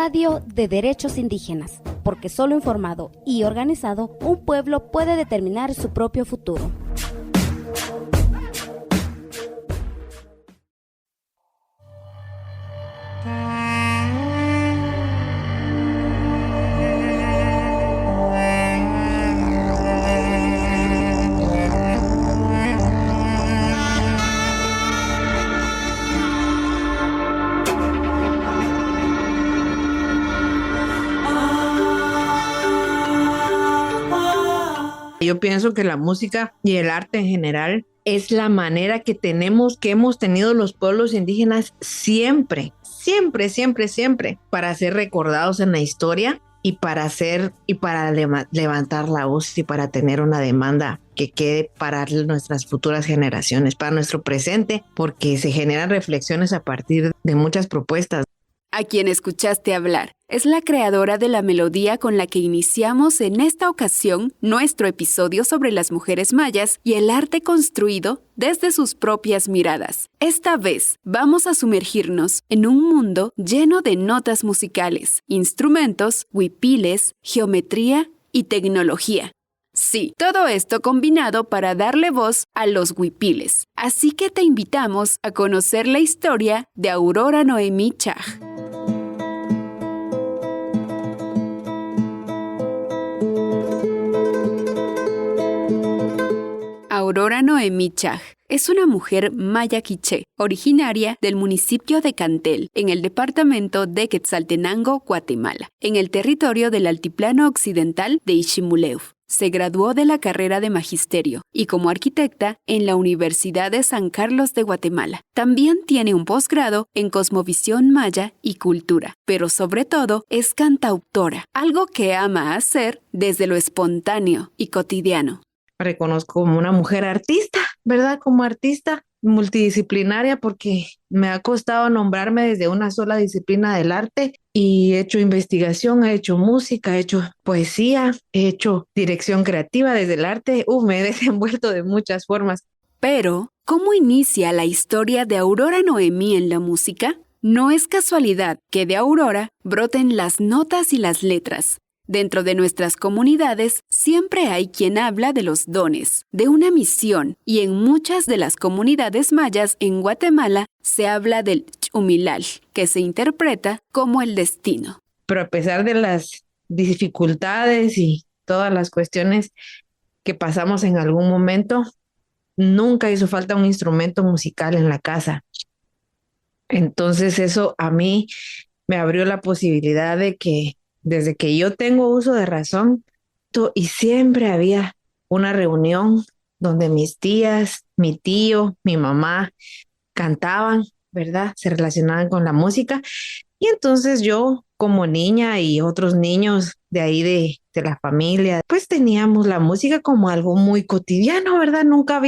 radio de derechos indígenas, porque solo informado y organizado, un pueblo puede determinar su propio futuro. Yo pienso que la música y el arte en general es la manera que hemos tenido los pueblos indígenas siempre, para ser recordados en la historia y para levantar la voz y para tener una demanda que quede para nuestras futuras generaciones, para nuestro presente, porque se generan reflexiones a partir de muchas propuestas. A quien escuchaste hablar es la creadora de la melodía con la que iniciamos en esta ocasión nuestro episodio sobre las mujeres mayas y el arte construido desde sus propias miradas. Esta vez vamos a sumergirnos en un mundo lleno de notas musicales, instrumentos, huipiles, geometría y tecnología. Sí, todo esto combinado para darle voz a los huipiles. Así que te invitamos a conocer la historia de Aurora Noemí Chaj. Aurora Noemí Chaj es una mujer maya quiché, originaria del municipio de Cantel, en el departamento de Quetzaltenango, Guatemala, en el territorio del altiplano occidental de Iximuleu. Se graduó de la carrera de magisterio y como arquitecta en la Universidad de San Carlos de Guatemala. También tiene un posgrado en cosmovisión maya y cultura, pero sobre todo es cantautora, algo que ama hacer desde lo espontáneo y cotidiano. Reconozco como una mujer artista, ¿verdad? Como artista multidisciplinaria, porque me ha costado nombrarme desde una sola disciplina del arte y he hecho investigación, he hecho música, he hecho poesía, he hecho dirección creativa desde el arte. Me he desenvuelto de muchas formas. Pero, ¿cómo inicia la historia de Aurora Noemí en la música? No es casualidad que de Aurora broten las notas y las letras. Dentro de nuestras comunidades siempre hay quien habla de los dones, de una misión, y en muchas de las comunidades mayas en Guatemala se habla del chumilal, que se interpreta como el destino. Pero a pesar de las dificultades y todas las cuestiones que pasamos en algún momento, nunca hizo falta un instrumento musical en la casa. Entonces eso a mí me abrió la posibilidad de que desde que yo tengo uso de razón, y siempre había una reunión donde mis tías, mi tío, mi mamá cantaban, ¿verdad? Se relacionaban con la música. Y entonces yo, como niña y otros niños de ahí de la familia, pues teníamos la música como algo muy cotidiano, ¿verdad? Nunca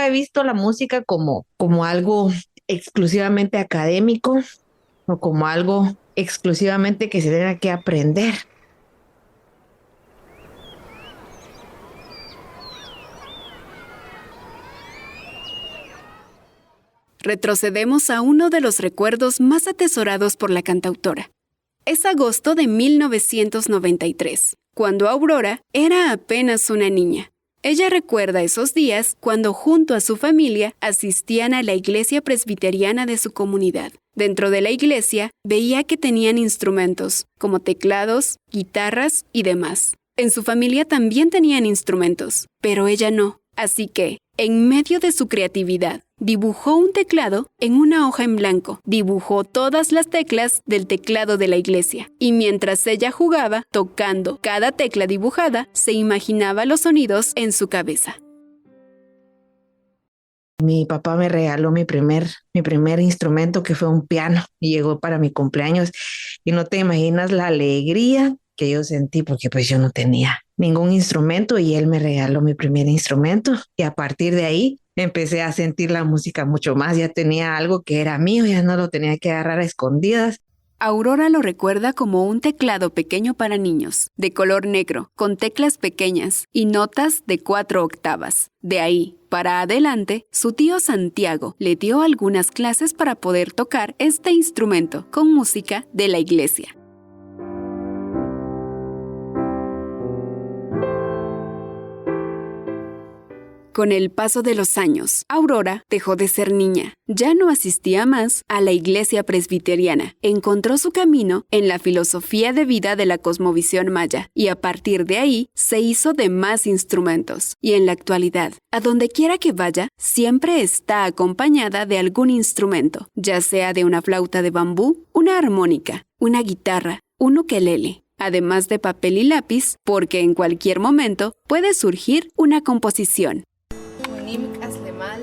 he visto la música como algo exclusivamente académico o como algo exclusivamente que se tenga que aprender. Retrocedemos a uno de los recuerdos más atesorados por la cantautora. Es agosto de 1993, cuando Aurora era apenas una niña. Ella recuerda esos días cuando junto a su familia asistían a la iglesia presbiteriana de su comunidad. Dentro de la iglesia veía que tenían instrumentos, como teclados, guitarras y demás. En su familia también tenían instrumentos, pero ella no. Así que, en medio de su creatividad, dibujó un teclado en una hoja en blanco. Dibujó todas las teclas del teclado de la iglesia. Y mientras ella jugaba, tocando cada tecla dibujada, se imaginaba los sonidos en su cabeza. Mi papá me regaló mi primer instrumento, que fue un piano, y llegó para mi cumpleaños. Y no te imaginas la alegría que yo sentí, porque pues yo no tenía ningún instrumento y él me regaló mi primer instrumento. Y a partir de ahí empecé a sentir la música mucho más. Ya tenía algo que era mío, ya no lo tenía que agarrar a escondidas. Aurora lo recuerda como un teclado pequeño para niños, de color negro, con teclas pequeñas y notas de 4 octavas. De ahí, para adelante, su tío Santiago le dio algunas clases para poder tocar este instrumento con música de la iglesia. Con el paso de los años, Aurora dejó de ser niña. Ya no asistía más a la iglesia presbiteriana. Encontró su camino en la filosofía de vida de la cosmovisión maya y a partir de ahí se hizo de más instrumentos. Y en la actualidad, a donde quiera que vaya, siempre está acompañada de algún instrumento, ya sea de una flauta de bambú, una armónica, una guitarra, un ukelele, además de papel y lápiz, porque en cualquier momento puede surgir una composición. Unim Aslemal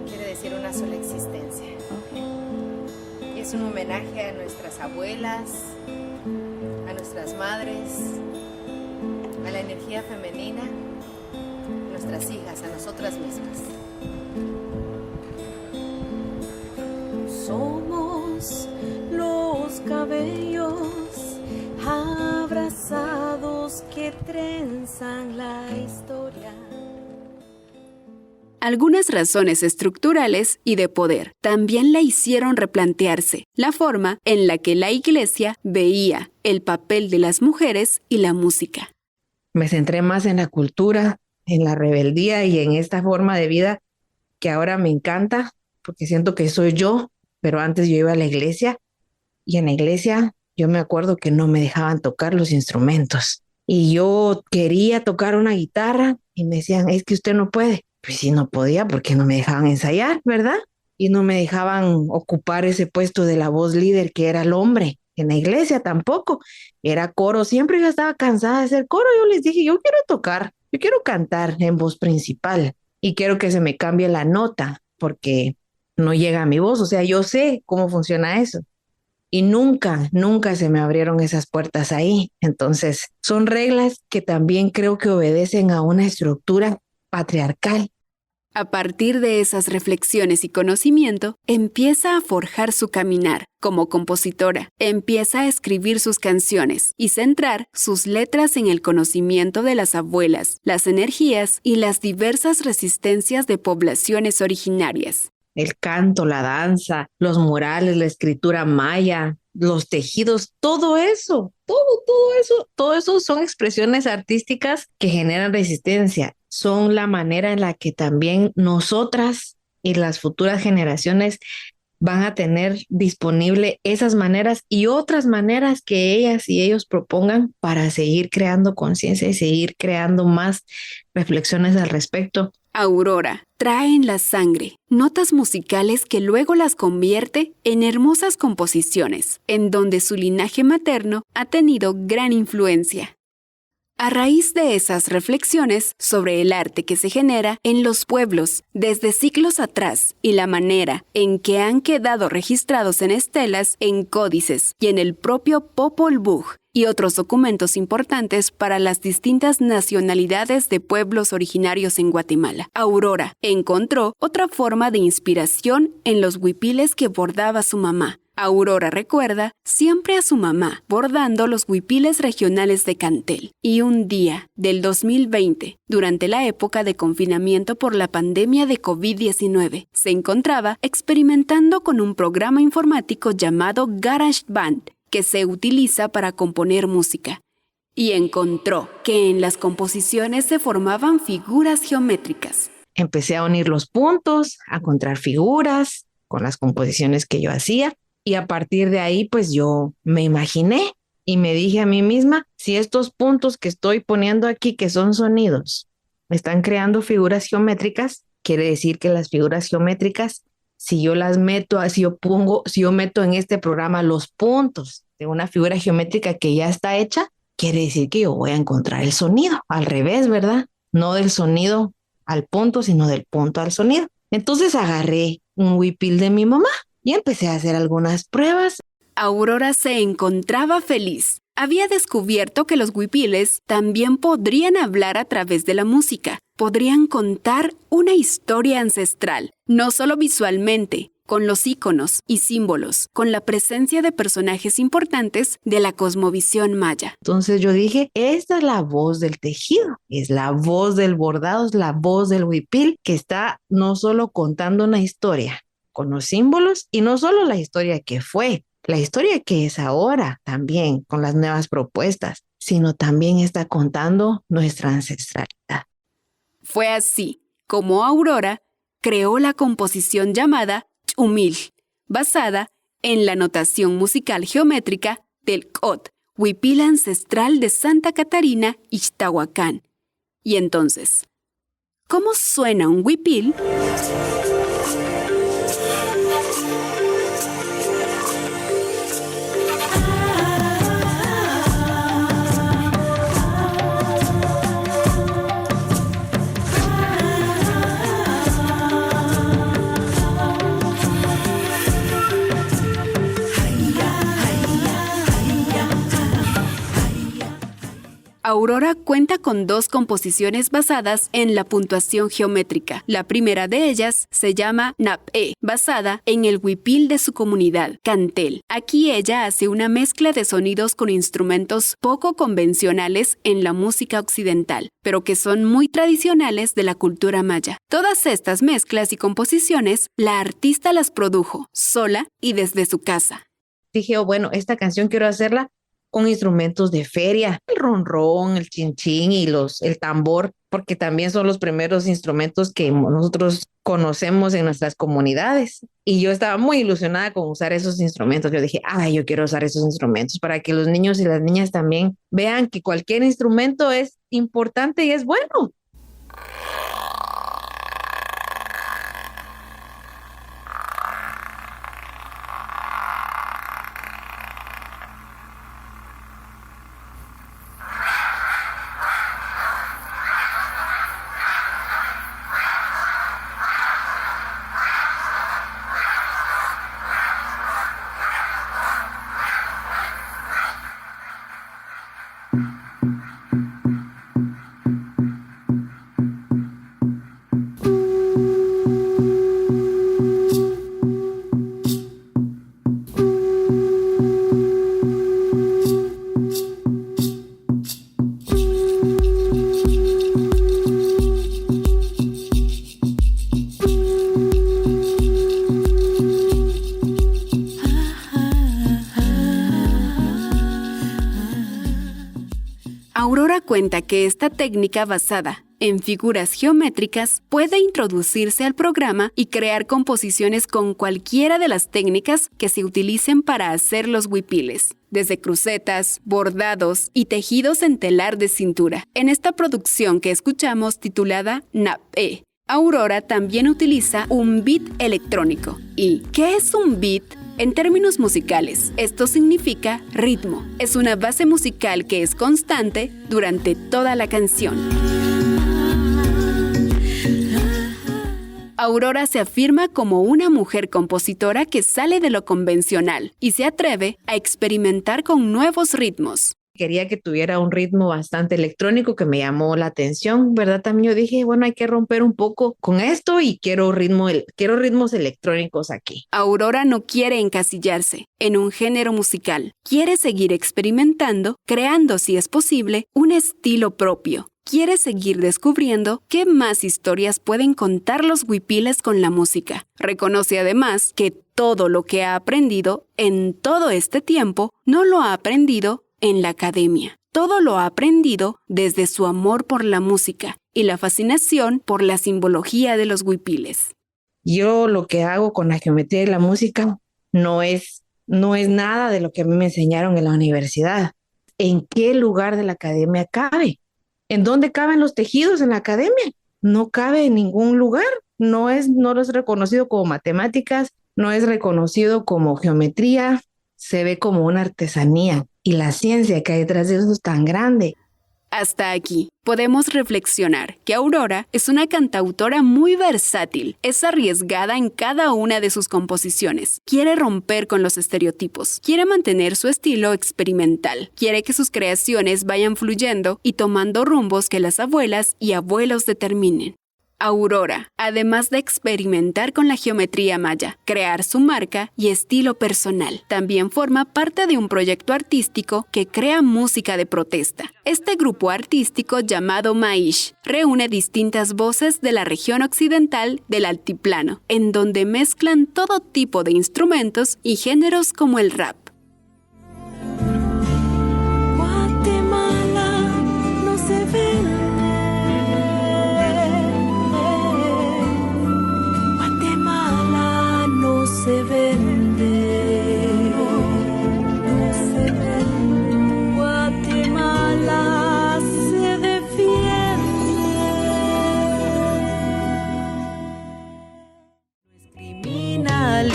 quiere decir una sola existencia. Es un homenaje a nuestras abuelas, a nuestras madres, a la energía femenina, a nuestras hijas, a nosotras mismas. Somos los cabellos abrazados que trenzan la historia. Algunas razones estructurales y de poder también la hicieron replantearse la forma en la que la Iglesia veía el papel de las mujeres y la música. Me centré más en la cultura, en la rebeldía y en esta forma de vida que ahora me encanta porque siento que soy yo, pero antes yo iba a la iglesia y en la iglesia yo me acuerdo que no me dejaban tocar los instrumentos y yo quería tocar una guitarra y me decían, es que usted no puede. Pues sí, no podía porque no me dejaban ensayar, ¿verdad? Y no me dejaban ocupar ese puesto de la voz líder que era el hombre. En la iglesia tampoco. Era coro. Siempre yo estaba cansada de hacer coro. Yo les dije, yo quiero tocar, yo quiero cantar en voz principal y quiero que se me cambie la nota porque no llega a mi voz. O sea, yo sé cómo funciona eso. Y nunca se me abrieron esas puertas ahí. Entonces, son reglas que también creo que obedecen a una estructura patriarcal. A partir de esas reflexiones y conocimiento, empieza a forjar su caminar como compositora, empieza a escribir sus canciones y centrar sus letras en el conocimiento de las abuelas, las energías y las diversas resistencias de poblaciones originarias. El canto, la danza, los murales, la escritura maya, los tejidos, todo eso son expresiones artísticas que generan resistencia. Son la manera en la que también nosotras y las futuras generaciones van a tener disponible esas maneras y otras maneras que ellas y ellos propongan para seguir creando conciencia y seguir creando más reflexiones al respecto. Aurora trae en la sangre notas musicales que luego las convierte en hermosas composiciones, en donde su linaje materno ha tenido gran influencia. A raíz de esas reflexiones sobre el arte que se genera en los pueblos desde siglos atrás y la manera en que han quedado registrados en estelas, en códices y en el propio Popol Vuh y otros documentos importantes para las distintas nacionalidades de pueblos originarios en Guatemala, Aurora encontró otra forma de inspiración en los huipiles que bordaba su mamá. Aurora recuerda siempre a su mamá bordando los huipiles regionales de Cantel. Y un día del 2020, durante la época de confinamiento por la pandemia de COVID-19, se encontraba experimentando con un programa informático llamado GarageBand, que se utiliza para componer música. Y encontró que en las composiciones se formaban figuras geométricas. Empecé a unir los puntos, a encontrar figuras con las composiciones que yo hacía. Y a partir de ahí, pues yo me imaginé y me dije a mí misma, si estos puntos que estoy poniendo aquí, que son sonidos, están creando figuras geométricas, quiere decir que las figuras geométricas, si yo las meto, si yo meto en este programa los puntos de una figura geométrica que ya está hecha, quiere decir que yo voy a encontrar el sonido, al revés, ¿verdad? No del sonido al punto, sino del punto al sonido. Entonces agarré un huipil de mi mamá y empecé a hacer algunas pruebas. Aurora se encontraba feliz. Había descubierto que los huipiles también podrían hablar a través de la música. Podrían contar una historia ancestral, no solo visualmente, con los íconos y símbolos, con la presencia de personajes importantes de la cosmovisión maya. Entonces yo dije, esta es la voz del tejido, es la voz del bordado, es la voz del huipil que está no solo contando una historia, con los símbolos y no solo la historia que fue, la historia que es ahora también con las nuevas propuestas, sino también está contando nuestra ancestralidad. Fue así como Aurora, creó la composición llamada Ch'umil, basada en la notación musical geométrica del Cot, huipil ancestral de Santa Catarina, Ixtahuacán. Y entonces, ¿cómo suena un huipil? Aurora cuenta con 2 composiciones basadas en la puntuación geométrica. La primera de ellas se llama Nap-E, basada en el huipil de su comunidad, Cantel. Aquí ella hace una mezcla de sonidos con instrumentos poco convencionales en la música occidental, pero que son muy tradicionales de la cultura maya. Todas estas mezclas y composiciones, la artista las produjo sola y desde su casa. Dije, bueno, esta canción quiero hacerla con instrumentos de feria, el ronrón, el chinchín y el tambor, porque también son los primeros instrumentos que nosotros conocemos en nuestras comunidades. Y yo estaba muy ilusionada con usar esos instrumentos. Yo dije, yo quiero usar esos instrumentos para que los niños y las niñas también vean que cualquier instrumento es importante y es bueno. Aurora cuenta que esta técnica basada en figuras geométricas puede introducirse al programa y crear composiciones con cualquiera de las técnicas que se utilicen para hacer los huipiles, desde crucetas, bordados y tejidos en telar de cintura. En esta producción que escuchamos titulada Nap-E, Aurora también utiliza un beat electrónico. ¿Y qué es un beat? En términos musicales, esto significa ritmo. Es una base musical que es constante durante toda la canción. Aurora se afirma como una mujer compositora que sale de lo convencional y se atreve a experimentar con nuevos ritmos. Quería que tuviera un ritmo bastante electrónico que me llamó la atención, ¿verdad? También yo dije, bueno, hay que romper un poco con esto y quiero ritmos electrónicos aquí. Aurora no quiere encasillarse en un género musical. Quiere seguir experimentando, creando, si es posible, un estilo propio. Quiere seguir descubriendo qué más historias pueden contar los huipiles con la música. Reconoce además que todo lo que ha aprendido en todo este tiempo no lo ha aprendido en la academia. Todo lo ha aprendido desde su amor por la música y la fascinación por la simbología de los huipiles. Yo lo que hago con la geometría y la música no es nada de lo que a mí me enseñaron en la universidad. ¿En qué lugar de la academia cabe? ¿En dónde caben los tejidos en la academia? No cabe en ningún lugar. No es reconocido como matemáticas, no es reconocido como geometría, se ve como una artesanía. Y la ciencia que hay detrás de eso es tan grande. Hasta aquí, podemos reflexionar que Aurora es una cantautora muy versátil, es arriesgada en cada una de sus composiciones, quiere romper con los estereotipos, quiere mantener su estilo experimental, quiere que sus creaciones vayan fluyendo y tomando rumbos que las abuelas y abuelos determinen. Aurora, además de experimentar con la geometría maya, crear su marca y estilo personal, también forma parte de un proyecto artístico que crea música de protesta. Este grupo artístico llamado Maish reúne distintas voces de la región occidental del altiplano, en donde mezclan todo tipo de instrumentos y géneros como el rap. Guatemala no se ve.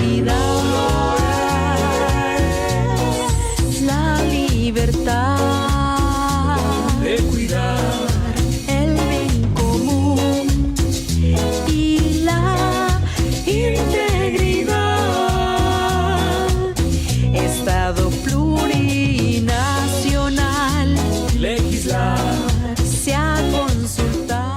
cuidar la libertad, de cuidar el bien común y la integridad. Estado plurinacional, legislar, sea consultar.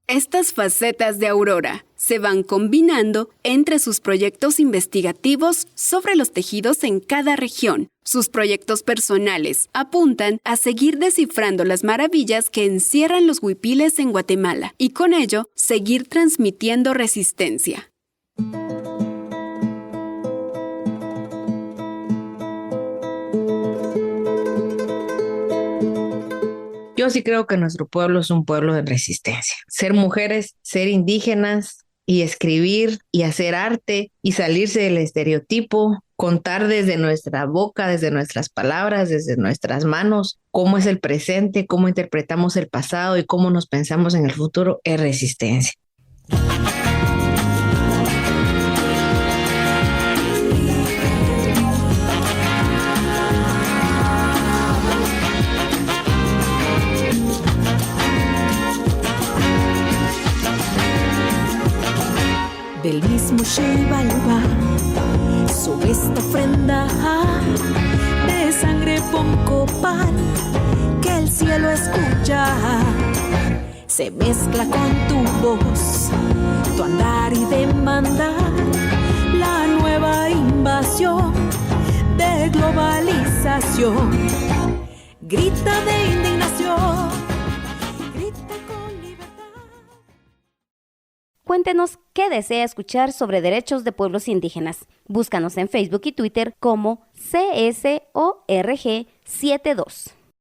Estas facetas de Aurora se van combinando entre sus proyectos investigativos sobre los tejidos en cada región. Sus proyectos personales apuntan a seguir descifrando las maravillas que encierran los huipiles en Guatemala y con ello seguir transmitiendo resistencia. Yo sí creo que nuestro pueblo es un pueblo de resistencia. Ser mujeres, ser indígenas y escribir y hacer arte y salirse del estereotipo, contar desde nuestra boca, desde nuestras palabras, desde nuestras manos, cómo es el presente, cómo interpretamos el pasado y cómo nos pensamos en el futuro, es resistencia. Del mismo Xibalbá sube esta ofrenda de sangre poncopal que el cielo escucha. Se mezcla con tu voz, tu andar y demandar la nueva invasión de globalización. Grita de indignación, grita con libertad. Cuéntenos qué desea escuchar sobre derechos de pueblos indígenas. Búscanos en Facebook y Twitter como CSORG72.